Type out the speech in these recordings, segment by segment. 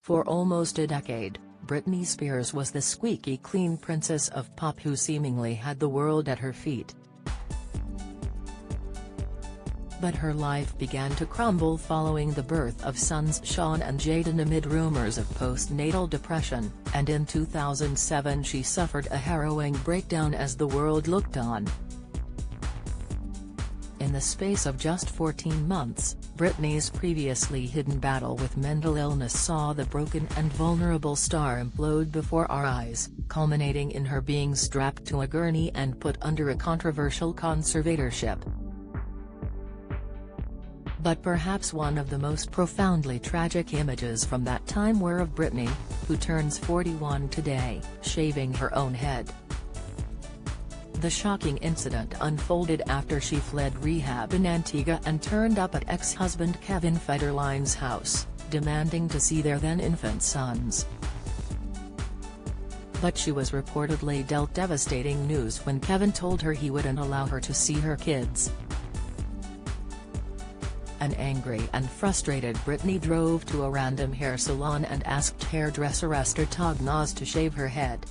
For almost a decade, Britney Spears was the squeaky clean princess of pop who seemingly had the world at her feet. But her life began to crumble following the birth of sons Sean and Jaden amid rumors of postnatal depression, and in 2007 she suffered a harrowing breakdown as the world looked on. In the space of just 14 months, Britney's previously hidden battle with mental illness saw the broken and vulnerable star implode before our eyes, culminating in her being strapped to a gurney and put under a controversial conservatorship. But perhaps one of the most profoundly tragic images from that time were of Britney, who turns 41 today, shaving her own head. The shocking incident unfolded after she fled rehab in Antigua and turned up at ex-husband Kevin Federline's house, demanding to see their then-infant sons. But she was reportedly dealt devastating news when Kevin told her he wouldn't allow her to see her kids. An angry and frustrated Britney drove to a random hair salon and asked hairdresser Esther Tognaz to shave her head.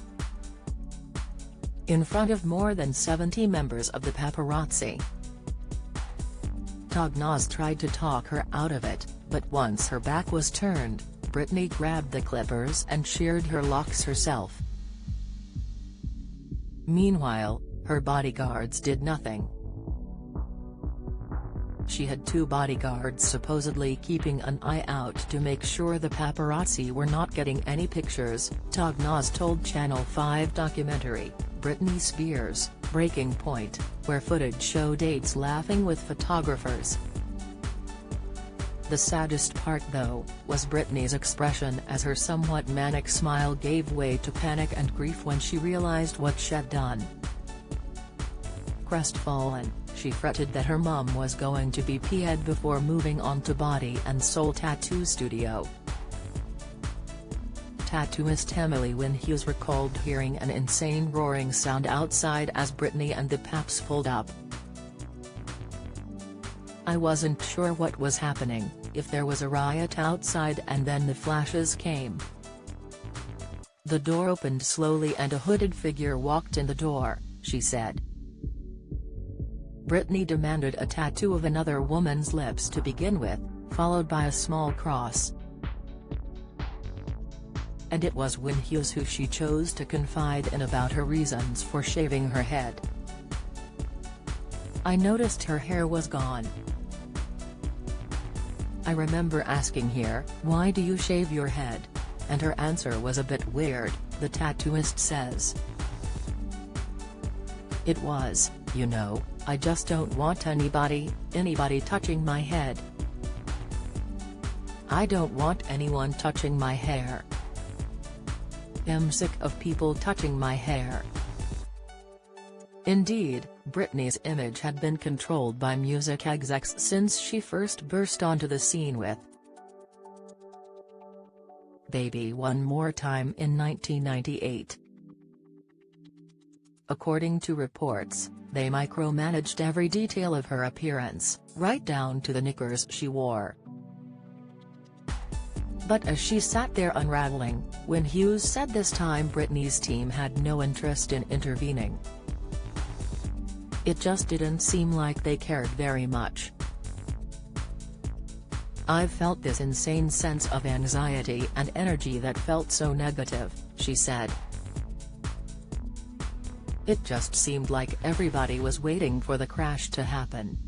In front of more than 70 members of the paparazzi. Tognaz tried to talk her out of it, but once her back was turned, Britney grabbed the clippers and sheared her locks herself. Meanwhile, her bodyguards did nothing. She had 2 bodyguards supposedly keeping an eye out to make sure the paparazzi were not getting any pictures, Tognaz told Channel 5 documentary, Britney Spears, Breaking Point, where footage showed dates laughing with photographers. The saddest part though, was Britney's expression as her somewhat manic smile gave way to panic and grief when she realized what she'd done. Crestfallen, she fretted that her mum was going to be PI'd before moving on to Body and Soul Tattoo Studio. Tattooist Emily Wynne Hughes recalled hearing an insane roaring sound outside as Britney and the Paps pulled up. "I wasn't sure what was happening, if there was a riot outside, and then the flashes came. The door opened slowly and a hooded figure walked in the door," she said. Britney demanded a tattoo of another woman's lips to begin with, followed by a small cross. And it was Wynne Hughes who she chose to confide in about her reasons for shaving her head. "I noticed her hair was gone. I remember asking her, 'Why do you shave your head?' And her answer was a bit weird," the tattooist says. "It was, you know, I just don't want anybody touching my head. I don't want anyone touching my hair. I'm sick of people touching my hair." Indeed, Britney's image had been controlled by music execs since she first burst onto the scene with Baby One More Time in 1998. According to reports, they micromanaged every detail of her appearance, right down to the knickers she wore. But as she sat there unraveling, Wynne Hughes said this time Britney's team had no interest in intervening. "It just didn't seem like they cared very much. I've felt this insane sense of anxiety and energy that felt so negative," she said. "It just seemed like everybody was waiting for the crash to happen."